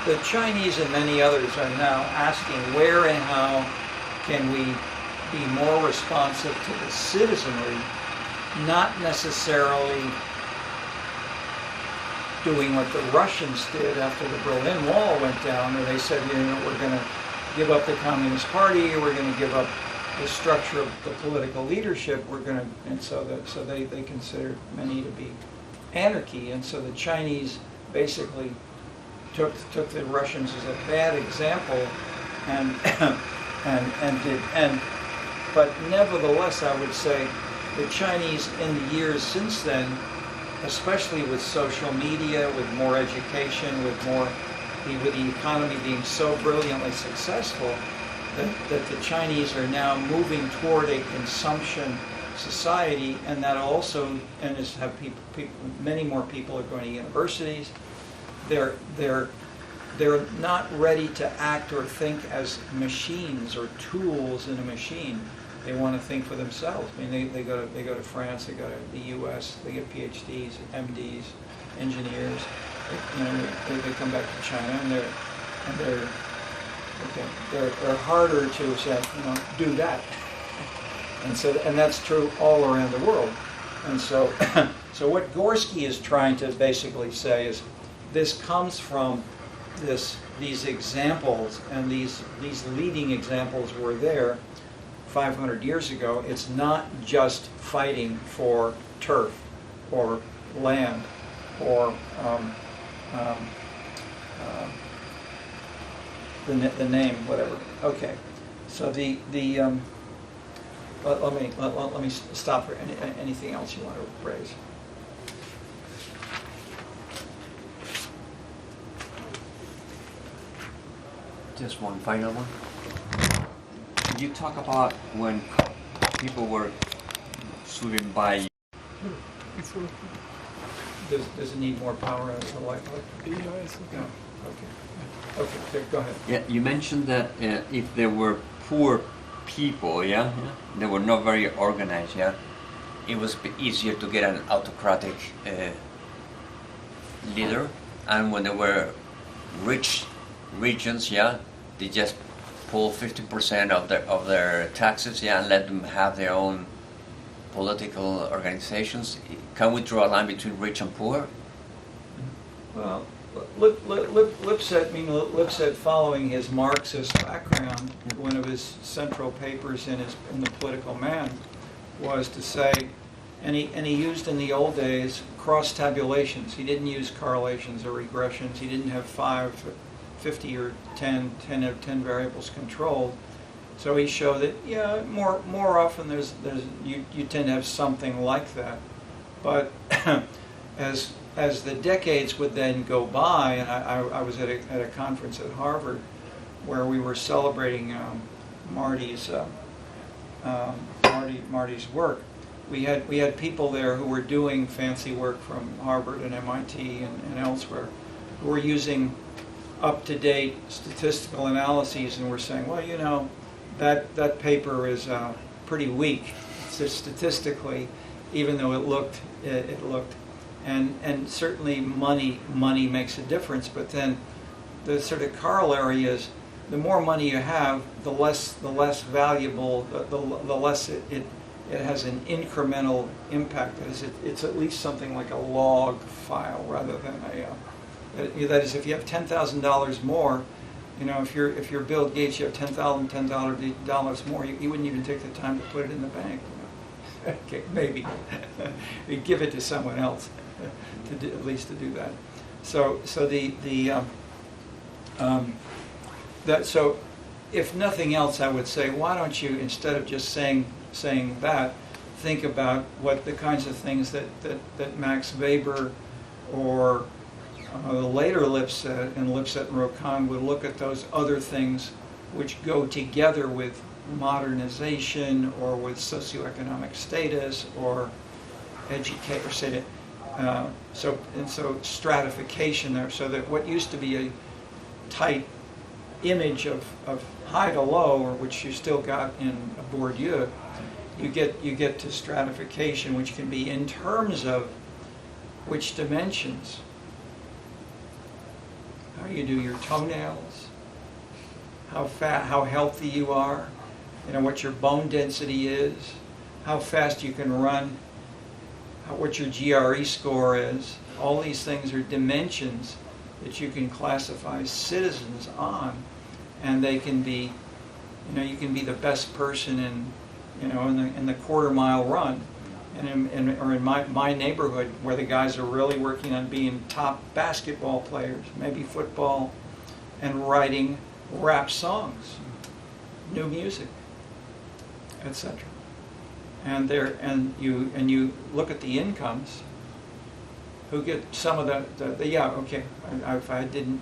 The Chinese and many others are now asking where and how can we be more responsive to the citizenry, not necessarily doing what the Russians did after the Berlin Wall went down, where they said, you know, we're going to give up the Communist Party, we're going to give up the structure of the political leadership, we're going to, and so they considered many to be anarchy, and so the Chinese basically took the Russians as a bad example, but nevertheless, I would say the Chinese in the years since then, especially with social media, with more education, with the economy being so brilliantly successful, that the Chinese are now moving toward a consumption society, and that also, and is have many more people are going to universities. They're not ready to act or think as machines or tools in a machine. They want to think for themselves. I mean, they go to France, they go to the U.S., they get PhDs, MDs, engineers. They come back to China, and they're harder to say, do that. And that's true all around the world. And so what Gorsky is trying to basically say is, this comes from these examples, and these leading examples were there 500 years ago. It's not just fighting for turf or land or the name, whatever. Okay, so let me stop for anything else you want to raise.
Just one final one. You talk about when people were swimming by.
Does it need more power as a light?
Yeah, it's okay.
No. Okay, there, go ahead.
Yeah, you mentioned that if there were poor people, yeah, they were not very organized, yeah, it was easier to get an autocratic leader, and when there were rich regions, yeah, they just pull 50% of their taxes, yeah, and let them have their own political organizations. Can we draw a line between rich and poor?
Well, Lipset, following his Marxist background, one of his central papers in the Political Man was to say, and he used in the old days cross tabulations. He didn't use correlations or regressions. He didn't have 50 or 10 variables controlled. So he showed that, yeah, more often you tend to have something like that. But as the decades would then go by, and I was at a conference at Harvard where we were celebrating Marty's work. We had people there who were doing fancy work from Harvard and MIT and elsewhere, who were using up-to-date statistical analyses, and were saying, well, that paper is pretty weak statistically, even though it looked. And certainly money makes a difference, but then the sort of corollary is the more money you have, the less valuable, the less it has an incremental impact. It's at least something like a log file rather than that is, if you have $10,000 more, if you're Bill Gates, you have $10,000 more, you wouldn't even take the time to put it in the bank. Okay, maybe. We give it to someone else to do, at least to do that. So so if nothing else, I would say, why don't you, instead of just saying that, think about what the kinds of things that Max Weber or the later Lipset and Rokan would look at, those other things which go together with modernization or with socioeconomic status or education, so stratification there, so that what used to be a tight image of high to low, or which you still got in Bourdieu, you get to stratification, which can be in terms of which dimensions, how you do your toenails, how healthy you are, what your bone density is, how fast you can run, what your GRE score is. All these things are dimensions that you can classify citizens on, and they can be, you can be the best person in the quarter-mile run, or in my neighborhood, where the guys are really working on being top basketball players, maybe football, and writing rap songs, new music, etc. And you look at the incomes. Who get some of the yeah, okay. If I didn't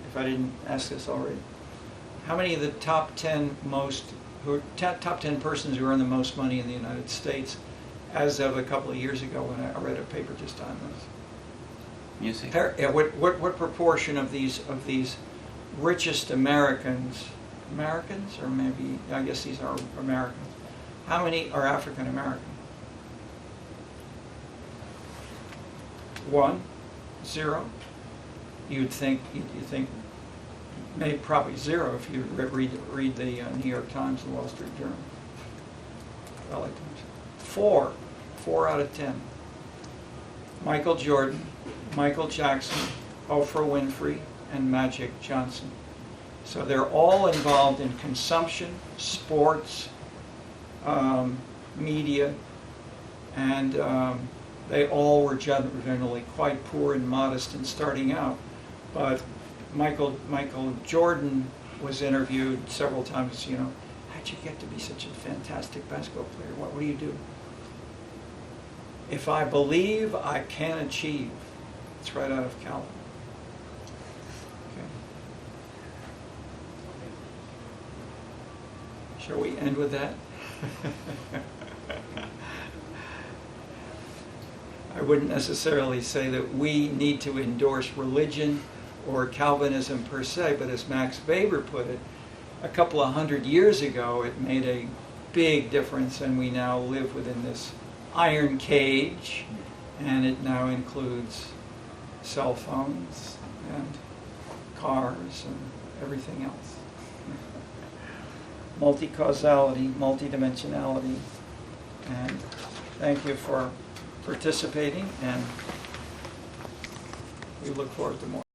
ask this already, how many of the top 10 top 10 persons who earn the most money in the United States, as of a couple of years ago when I read a paper just on this?
Music.
What proportion of these richest Americans, or maybe, I guess these are Americans, how many are African American? 1, 0. You'd think maybe probably 0 if you read the New York Times and Wall Street Journal. Well, like 4 out of 10. Michael Jordan, Michael Jackson, Oprah Winfrey, and Magic Johnson. So they're all involved in consumption, sports, media, and they all were generally quite poor and modest in starting out. But Michael Jordan was interviewed several times, how'd you get to be such a fantastic basketball player? What do you do? If I believe, I can achieve. It's right out of Calvin. Okay. Shall we end with that? I wouldn't necessarily say that we need to endorse religion or Calvinism per se, but as Max Weber put it, a couple of 100 years ago, it made a big difference, and we now live within this iron cage, and it now includes cell phones and cars and everything else. Multi-causality, multi-dimensionality, and thank you for participating, and we look forward to more.